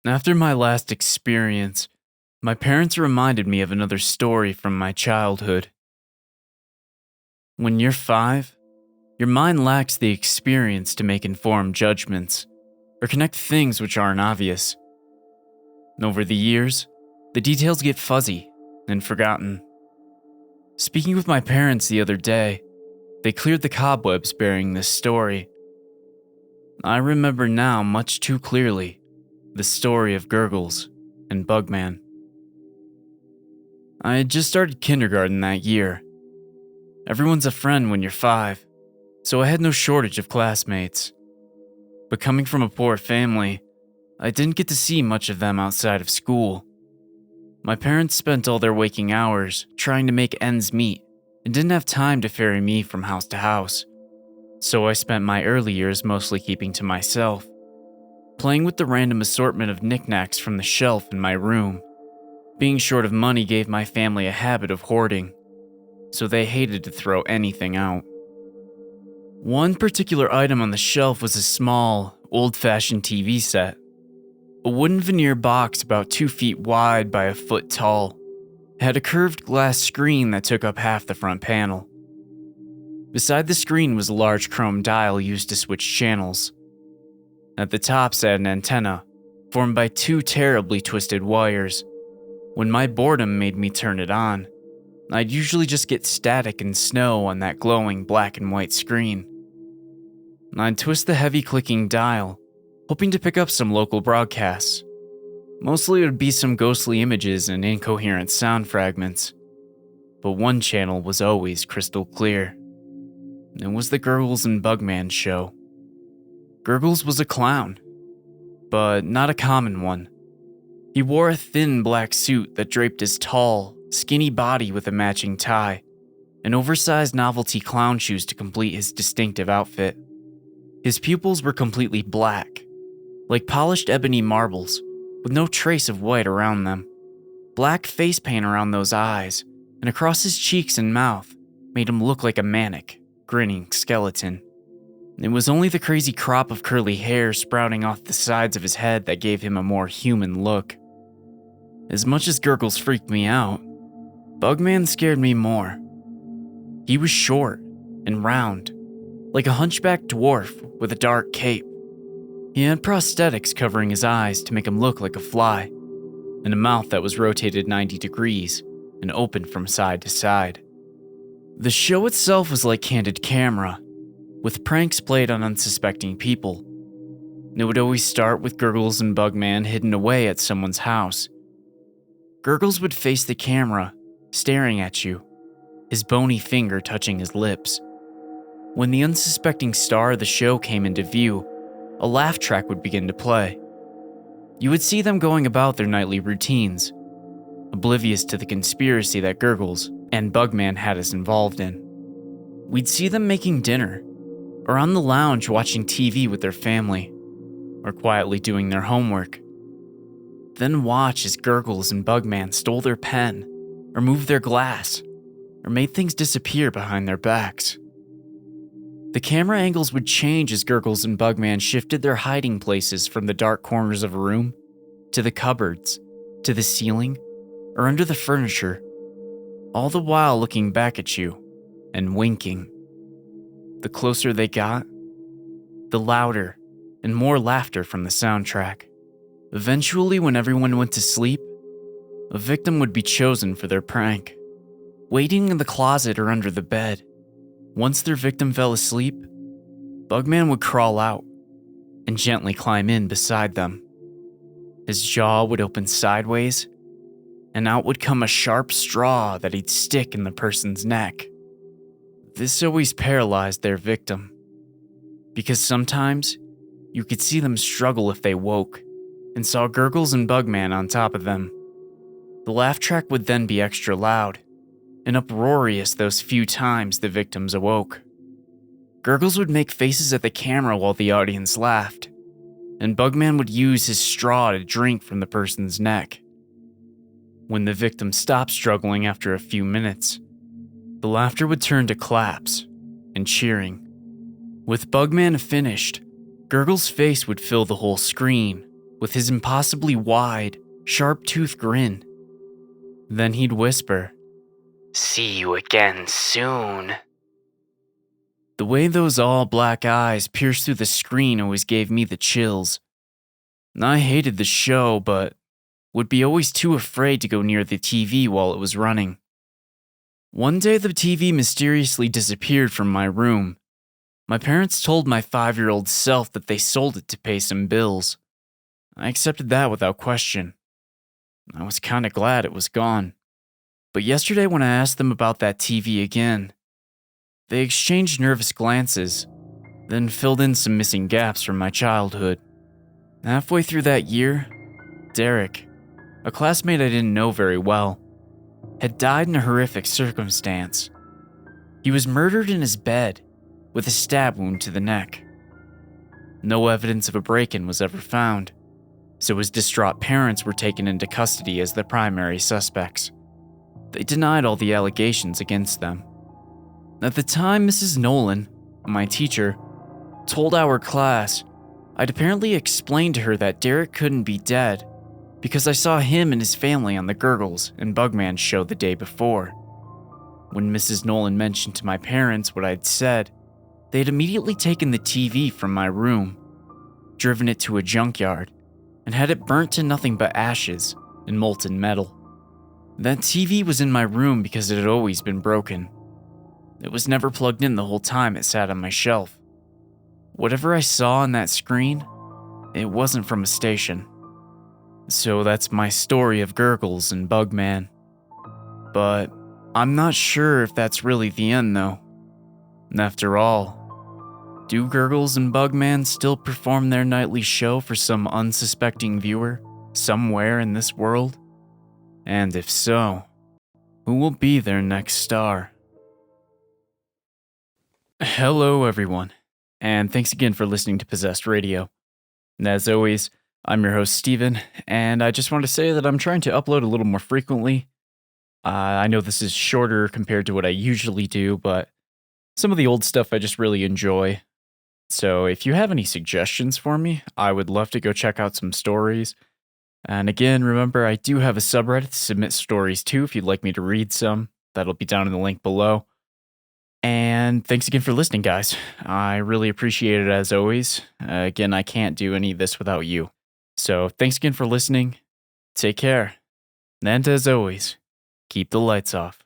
After my last experience, my parents reminded me of another story from my childhood. When you're 5, your mind lacks the experience to make informed judgments or connect things which aren't obvious. Over the years, the details get fuzzy and forgotten. Speaking with my parents the other day, they cleared the cobwebs bearing this story. I remember now much too clearly the story of Gurgles and Bugman. I had just started kindergarten that year. Everyone's a friend when you're 5, so I had no shortage of classmates. But coming from a poor family, I didn't get to see much of them outside of school. My parents spent all their waking hours trying to make ends meet and didn't have time to ferry me from house to house. So I spent my early years mostly keeping to myself, playing with the random assortment of knickknacks from the shelf in my room. Being short of money gave my family a habit of hoarding, so they hated to throw anything out. One particular item on the shelf was a small, old-fashioned TV set. A wooden veneer box about 2 feet wide by a foot tall. It had a curved glass screen that took up half the front panel. Beside the screen was a large chrome dial used to switch channels. At the top sat an antenna, formed by 2 terribly twisted wires. When my boredom made me turn it on, I'd usually just get static and snow on that glowing black and white screen. I'd twist the heavy clicking dial, hoping to pick up some local broadcasts. Mostly it would be some ghostly images and incoherent sound fragments. But one channel was always crystal clear. It was the Gurgles and Bugman show. Gurgles was a clown, but not a common one. He wore a thin black suit that draped his tall, skinny body with a matching tie, and oversized novelty clown shoes to complete his distinctive outfit. His pupils were completely black, like polished ebony marbles, with no trace of white around them. Black face paint around those eyes, and across his cheeks and mouth, made him look like a manic, grinning skeleton. It was only the crazy crop of curly hair sprouting off the sides of his head that gave him a more human look. As much as Gurgles freaked me out, Bugman scared me more. He was short and round, like a hunchback dwarf with a dark cape. He had prosthetics covering his eyes to make him look like a fly, and a mouth that was rotated 90 degrees and opened from side to side. The show itself was like candid camera, with pranks played on unsuspecting people. It would always start with Gurgles and Bugman hidden away at someone's house. Gurgles would face the camera, staring at you, his bony finger touching his lips. When the unsuspecting star of the show came into view, a laugh track would begin to play. You would see them going about their nightly routines, oblivious to the conspiracy that Gurgles and Bugman had us involved in. We'd see them making dinner, or on the lounge watching TV with their family, or quietly doing their homework. Then watch as Gurgles and Bugman stole their pen, or moved their glass, or made things disappear behind their backs. The camera angles would change as Gurgles and Bugman shifted their hiding places from the dark corners of a room, to the cupboards, to the ceiling, or under the furniture, all the while looking back at you and winking. The closer they got, the louder and more laughter from the soundtrack. Eventually, when everyone went to sleep, a victim would be chosen for their prank. Waiting in the closet or under the bed, once their victim fell asleep, Bugman would crawl out and gently climb in beside them. His jaw would open sideways, and out would come a sharp straw that he'd stick in the person's neck. This always paralyzed their victim, because sometimes you could see them struggle if they woke, and saw Gurgles and Bugman on top of them. The laugh track would then be extra loud, and uproarious those few times the victims awoke. Gurgles would make faces at the camera while the audience laughed, and Bugman would use his straw to drink from the person's neck. When the victim stopped struggling after a few minutes, the laughter would turn to claps and cheering. With Bugman finished, Gurgles' face would fill the whole screen, with his impossibly wide, sharp-toothed grin. Then he'd whisper, "See you again soon." The way those all-black eyes pierced through the screen always gave me the chills. I hated the show, but would be always too afraid to go near the TV while it was running. One day the TV mysteriously disappeared from my room. My parents told my 5-year-old self that they sold it to pay some bills. I accepted that without question. I was kinda glad it was gone. But yesterday when I asked them about that TV again, they exchanged nervous glances, then filled in some missing gaps from my childhood. Halfway through that year, Derek, a classmate I didn't know very well, had died in a horrific circumstance. He was murdered in his bed with a stab wound to the neck. No evidence of a break-in was ever found, so his distraught parents were taken into custody as the primary suspects. They denied all the allegations against them. At the time, Mrs. Nolan, my teacher, told our class, I'd apparently explained to her that Derek couldn't be dead because I saw him and his family on the Gurgles and Bugman show the day before. When Mrs. Nolan mentioned to my parents what I'd said, they'd immediately taken the TV from my room, driven it to a junkyard, and had it burnt to nothing but ashes and molten metal. That TV was in my room because it had always been broken. It was never plugged in the whole time it sat on my shelf. Whatever I saw on that screen, it wasn't from a station. So that's my story of Gurgles and Bugman. But I'm not sure if that's really the end though. After all, do Gurgles and Bugman still perform their nightly show for some unsuspecting viewer somewhere in this world? And if so, who will be their next star? Hello everyone, and thanks again for listening to Possessed Radio. And as always, I'm your host Steven, and I just want to say that I'm trying to upload a little more frequently. I know this is shorter compared to what I usually do, but some of the old stuff I just really enjoy. So if you have any suggestions for me, I would love to go check out some stories. And again, remember, I do have a subreddit to submit stories to if you'd like me to read some. That'll be down in the link below. And thanks again for listening, guys. I really appreciate it as always. Again, I can't do any of this without you. So thanks again for listening. Take care. And as always, keep the lights off.